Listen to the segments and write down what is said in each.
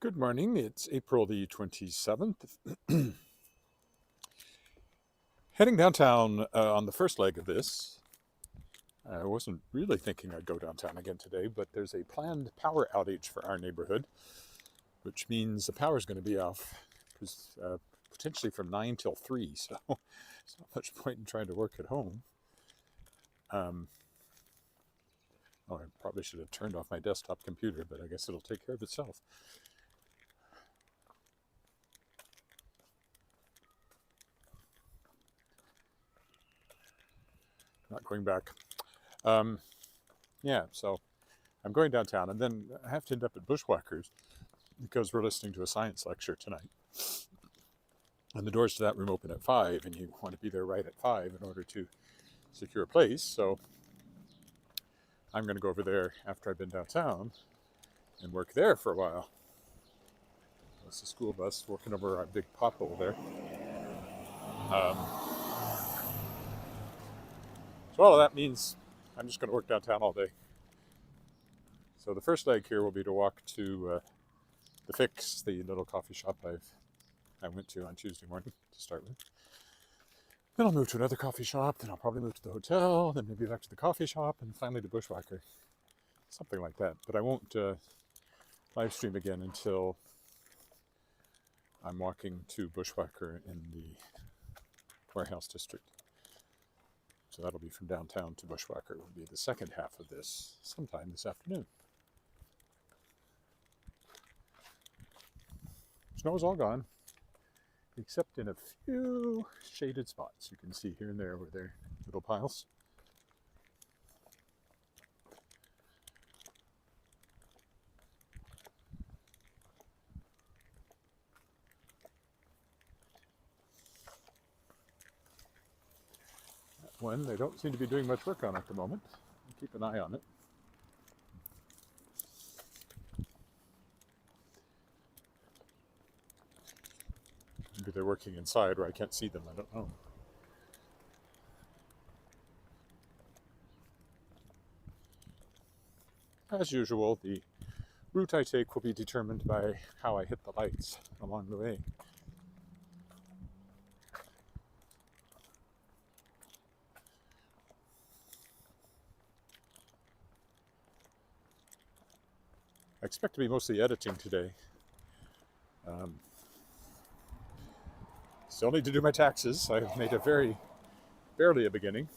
Good morning. It's April the 27th. Heading downtown on the first leg of this. I wasn't really thinking I'd go downtown again today, but there's a planned power outage for our neighborhood, which means the power is going to be off potentially from 9 till 3, so it's not much point in trying to work at home. I probably should have turned off my desktop computer, but I guess it'll take care of itself. Not going back. Yeah, so I'm going downtown, and then I have to end up at Bushwhackers because we're listening to a science lecture tonight. And the doors to that room open at 5, and you want to be there right at 5 in order to secure a place. So I'm going to go over there after I've been downtown and work there for a while. That's the school bus working over our big pothole there. So all of that means I'm just going to work downtown all day. So the first leg here will be to walk to the Fix, the little coffee shop I went to on Tuesday morning to start with. Then I'll move to another coffee shop, then I'll probably move to the hotel, then maybe back to the coffee shop, and finally to Bushwhacker. Something like that. But I won't live stream again until I'm walking to Bushwhacker in the warehouse district. So that'll be from downtown to Bushwhacker. Will be the second half of this, sometime this afternoon. Snow is all gone, except in a few shaded spots you can see here and there where they're little piles. That one they don't seem to be doing much work on at the moment. I'll keep an eye on it. Maybe they're working inside where I can't see them, I don't know. As usual, the route I take will be determined by how I hit the lights along the way. I expect to be mostly editing today. Still need to do my taxes. I've made barely a beginning.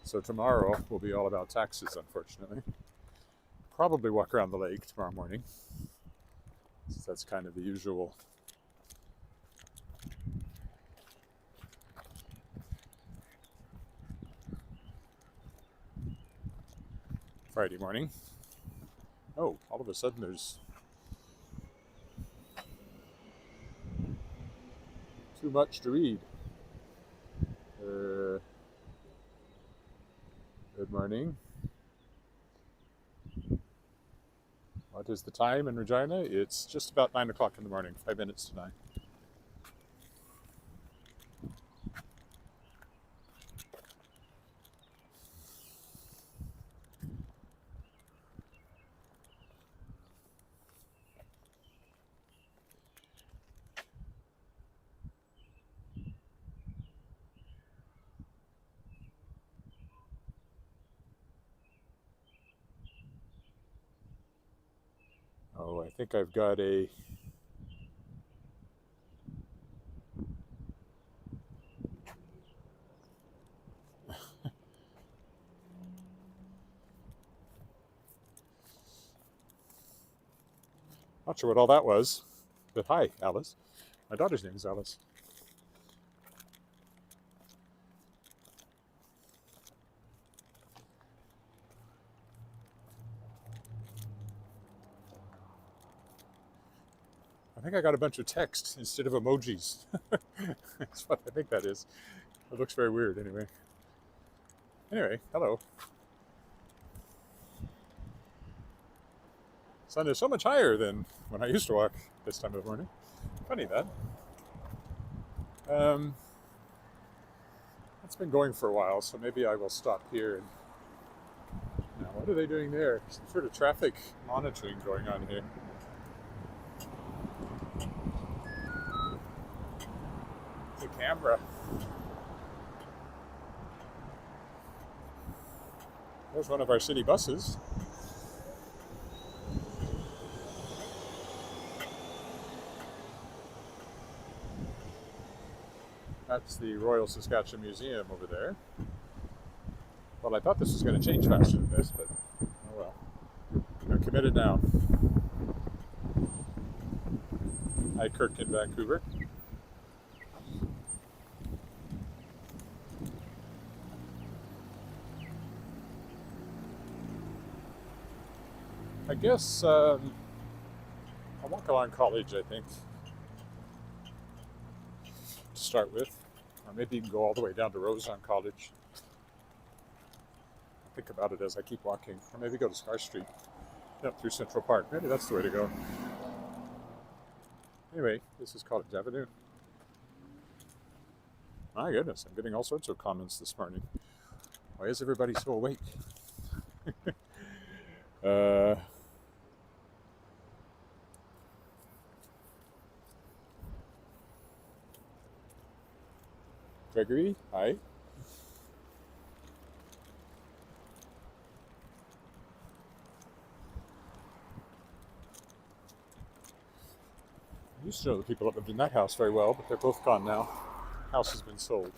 So tomorrow will be all about taxes, unfortunately. Probably walk around the lake tomorrow morning, since that's kind of the usual. Friday morning. Oh, all of a sudden there's too much to read. Good morning. What is the time in Regina? It's just about 9 o'clock in the morning, 5 minutes to 9. Oh, I think I've got a not sure what all that was, but hi, Alice. My daughter's name is Alice. I think I got a bunch of text instead of emojis. That's what I think that is. It looks very weird anyway. Anyway, hello. Sun is so much higher than when I used to walk this time of the morning. Funny that. Let's It's been going for a while, so maybe I will stop here. And now, what are they doing there? Some sort of traffic monitoring going on here. The camera. There's one of our city buses. That's the Royal Saskatchewan Museum over there. Well, I thought this was going to change faster than this, but oh well. I'm committed now. Hi, Kirk in Vancouver. I guess I'll walk along College, I think, to start with. Or maybe even go all the way down to Rose on College. I'll think about it as I keep walking. Or maybe go to Scar Street, up through Central Park. Maybe that's the way to go. Anyway, this is College Avenue. My goodness, I'm getting all sorts of comments this morning. Why is everybody so awake? Gregory, hi. I used to know the people that lived in that house very well, but they're both gone now. House has been sold.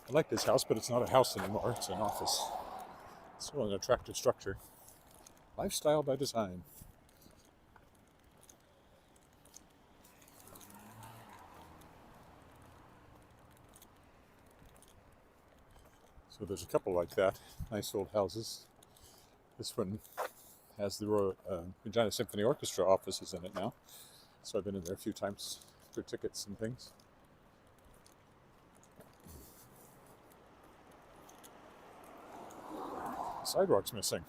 I like this house, but it's not a house anymore. It's an office. It's still an attractive structure. Lifestyle by design. So there's a couple like that. Nice old houses. This one has the Royal Regina Symphony Orchestra offices in it now. So I've been in there a few times for tickets and things. Sidewalk's missing.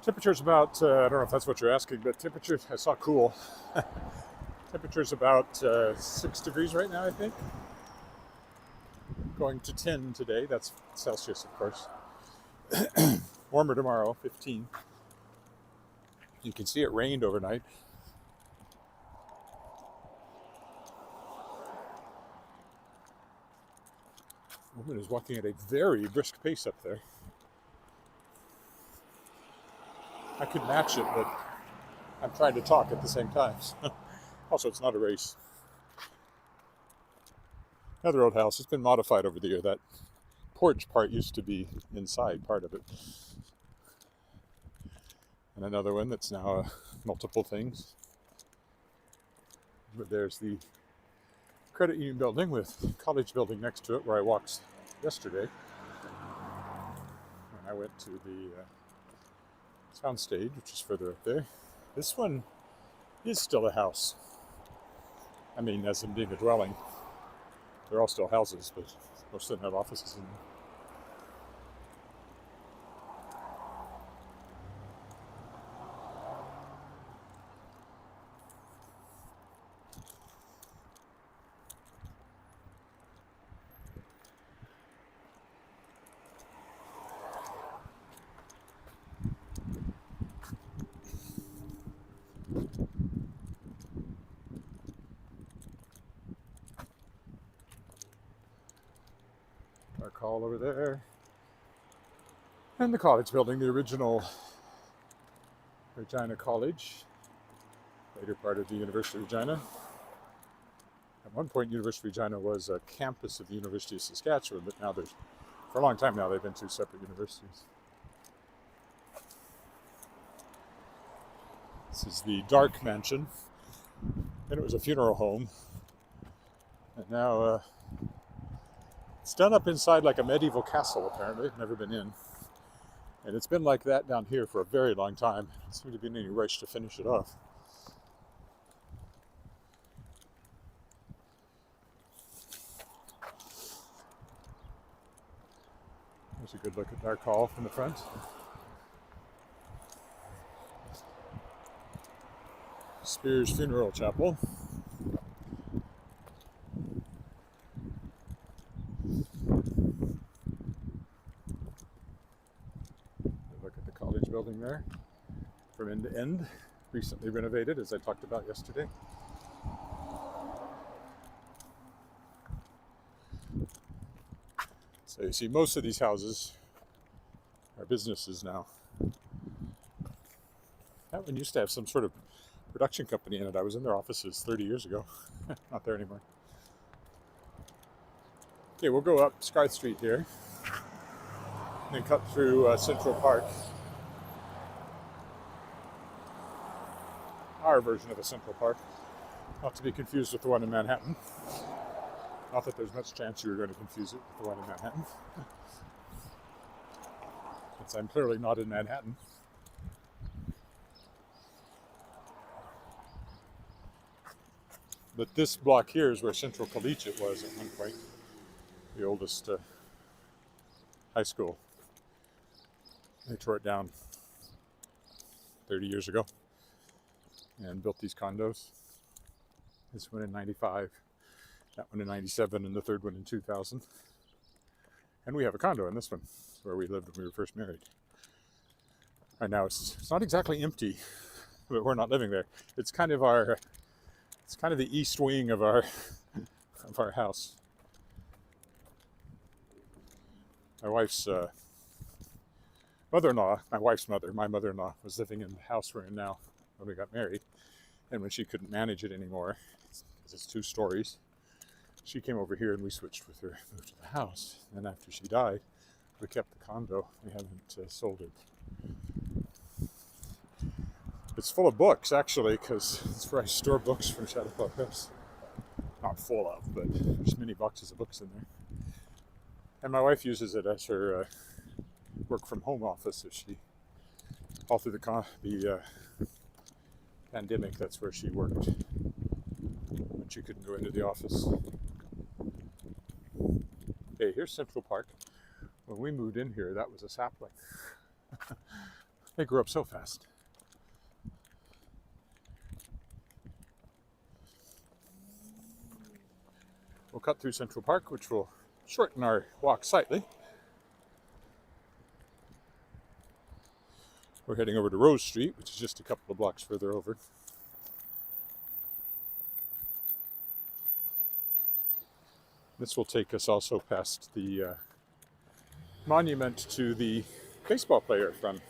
Temperature's about, I don't know if that's what you're asking, but temperature, I saw cool. Temperature's about 6 degrees right now, I think. Going to 10 today, that's Celsius, of course. Warmer tomorrow, 15. You can see it rained overnight. A woman is walking at a very brisk pace up there. I could match it, but I'm trying to talk at the same time. Also, it's not a race. Another old house. It's been modified over the year. That porch part used to be inside, part of it. And another one that's now multiple things. But there's the credit union building with college building next to it where I walked yesterday. When I went to the soundstage, which is further up there. This one is still a house. I mean, as in being a dwelling. They're all still houses, but most of them have offices in them. Dark Hall over there. And the college building, the original Regina College, later part of the University of Regina. At one point, University of Regina was a campus of the University of Saskatchewan, but now there's, for a long time now, they've been two separate universities. This is the Dark Mansion, and it was a funeral home. And now It's done up inside like a medieval castle, apparently. I've never been in. And it's been like that down here for a very long time. There doesn't seem to be any rush to finish it off. There's a good look at Dark Hall from the front. Spears Funeral Chapel. Look at the college building there from end to end. Recently renovated, as I talked about yesterday. So you see, most of these houses are businesses now. That one used to have some sort of production company in it. I was in their offices 30 years ago. Not there anymore. Okay, we'll go up Scarth Street here and cut through Central Park. Our version of a Central Park. Not to be confused with the one in Manhattan. Not that there's much chance you were going to confuse it with the one in Manhattan. Since I'm clearly not in Manhattan. But this block here is where Central Collegiate was at one point. The oldest high school. They tore it down 30 years ago and built these condos. This one in 95, that one in 97, and the third one in 2000. And we have a condo in this one, where we lived when we were first married. Right now it's not exactly empty, but we're not living there. It's kind of the east wing of our house. My wife's mother-in-law, my wife's mother, my mother-in-law, was living in the house we're in now when we got married. And when she couldn't manage it anymore, because it's 2 stories, she came over here and we switched with her, moved to the house. And after she died, we kept the condo. We haven't sold it. It's full of books, actually, because it's where I store books from Chautauqua Press. Not full of, but there's many boxes of books in there. And my wife uses it as her work-from-home office. If she, all through the pandemic, that's where she worked when she couldn't go into the office. Okay, here's Central Park. When we moved in here, that was a sapling. They grew up so fast. We'll cut through Central Park, which will shorten our walk slightly. We're heading over to Rose Street, which is just a couple of blocks further over. This will take us also past the monument to the baseball player from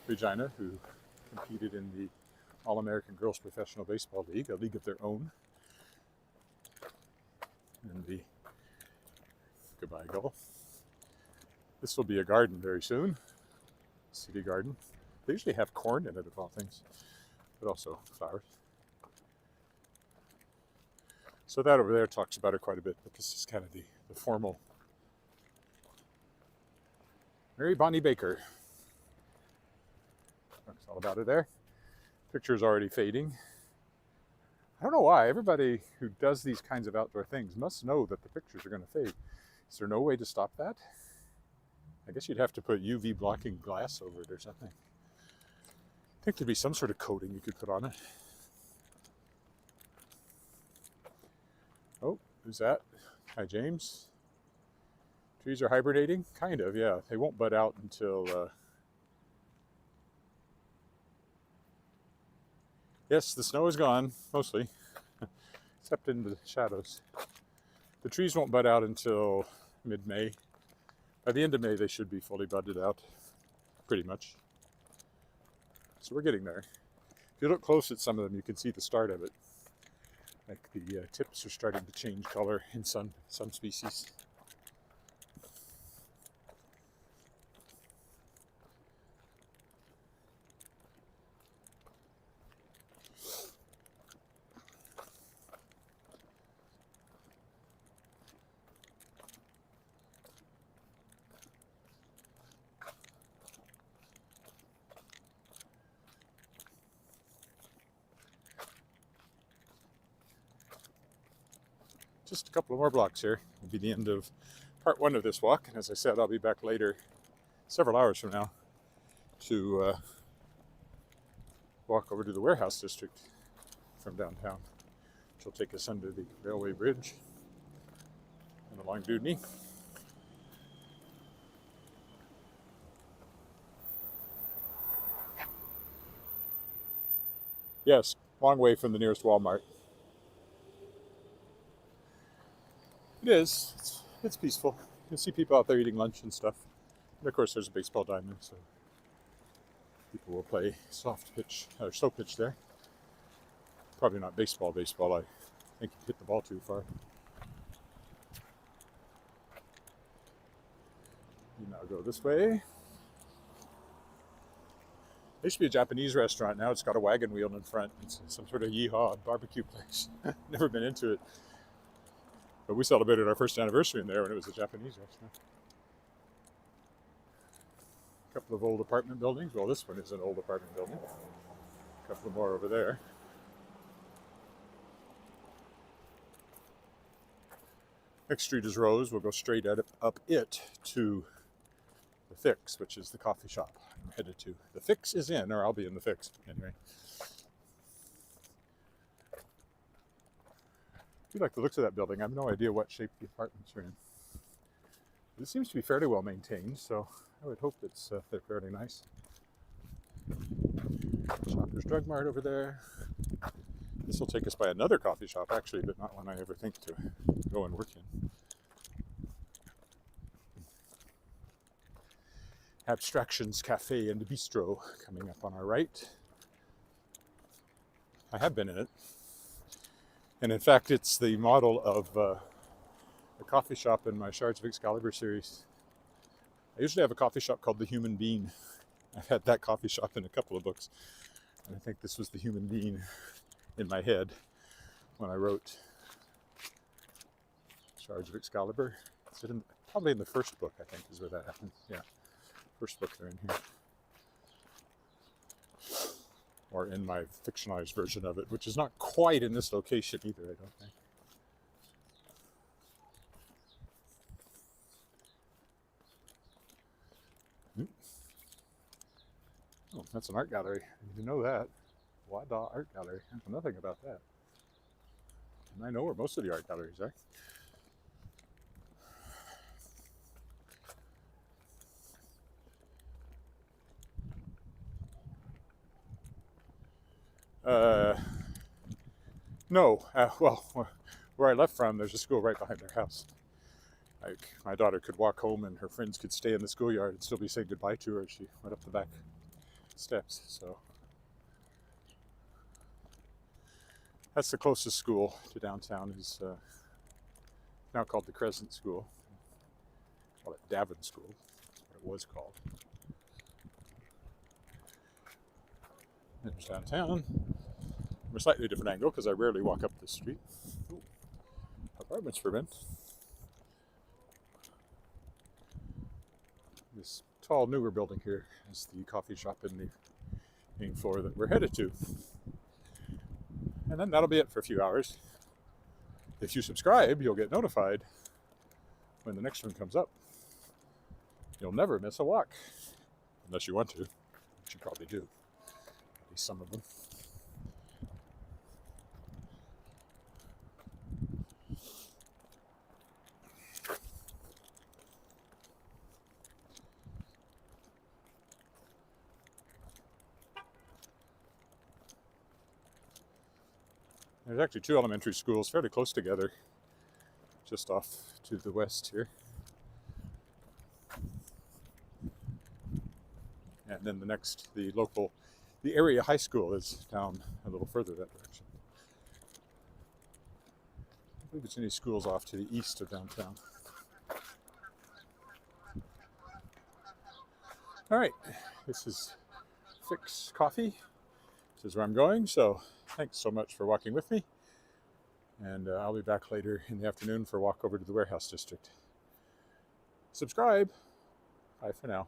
Regina who competed in the All-American Girls Professional Baseball League, a league of their own. And the goodbye goal. This will be a garden very soon. City garden. They usually have corn in it, of all things, but also flowers. So that over there talks about it quite a bit, but this is kind of the formal. Mary Bonnie Baker. Talks all about it there. Picture's already fading. I don't know why. Everybody who does these kinds of outdoor things must know that the pictures are going to fade. Is there no way to stop that? I guess you'd have to put UV blocking glass over it or something. I think there'd be some sort of coating you could put on it. Oh, who's that? Hi, James. Trees are hibernating? Kind of, yeah. They won't bud out until... Yes, the snow is gone, mostly, except in the shadows. The trees won't bud out until mid-May. By the end of May, they should be fully budded out, pretty much. So we're getting there. If you look close at some of them, you can see the start of it. Like the tips are starting to change color in some species. just a couple of more blocks here. It'll be the end of part one of this walk. And as I said, I'll be back later, several hours from now, to walk over to the warehouse district from downtown, which will take us under the railway bridge and along Dudney. Yes, long way from the nearest Walmart. It is. It's peaceful. You can see people out there eating lunch and stuff. And of course, there's a baseball diamond, so people will play soft pitch or slow pitch there. Probably not baseball. I think you hit the ball too far. You now go this way. There used to be a Japanese restaurant. Now it's got a wagon wheel in front. It's some sort of yeehaw barbecue place. Never been into it. But we celebrated our first anniversary in there when it was a Japanese restaurant. A couple of old apartment buildings. Well, this one is an old apartment building. A couple more over there. Next street is Rose. We'll go straight up it to the Fix, which is the coffee shop I'm headed to. The Fix is in, or I'll be in the Fix anyway. I do like the looks of that building. I have no idea what shape the apartments are in. It seems to be fairly well maintained, so I would hope they're fairly nice. Shoppers Drug Mart over there. This will take us by another coffee shop, actually, but not one I ever think to go and work in. Abstractions Cafe and Bistro coming up on our right. I have been in it. And in fact, it's the model of a coffee shop in my Shards of Excalibur series. I usually have a coffee shop called The Human Bean. I've had that coffee shop in a couple of books. And I think this was The Human Bean in my head when I wrote Shards of Excalibur. Is it probably in the first book, I think, is where that happens. Yeah, first book they're in here. Or in my fictionalized version of it, which is not quite in this location either, I don't think. Oh, that's an art gallery. You know that. Wada Art Gallery. I know nothing about that. And I know where most of the art galleries are. No. Well, where I left from, there's a school right behind their house. Like, my daughter could walk home and her friends could stay in the schoolyard and still be saying goodbye to her as she went up the back steps. So that's the closest school to downtown. Is now called the Crescent School. Call it Davin School. That's what it was called. There's downtown. From a slightly different angle because I rarely walk up this street. Ooh, apartments for rent. This tall, newer building here is the coffee shop in the main floor that we're headed to. And then that'll be it for a few hours. If you subscribe, you'll get notified when the next one comes up. You'll never miss a walk. Unless you want to, which you probably do. At least some of them. There's actually two elementary schools fairly close together, just off to the west here. And then the area high school is down a little further that direction. I don't believe there's any schools off to the east of downtown. All right, this is Fix Coffee. This is where I'm going, so thanks so much for walking with me. And I'll be back later in the afternoon for a walk over to the warehouse district. Subscribe. Bye for now.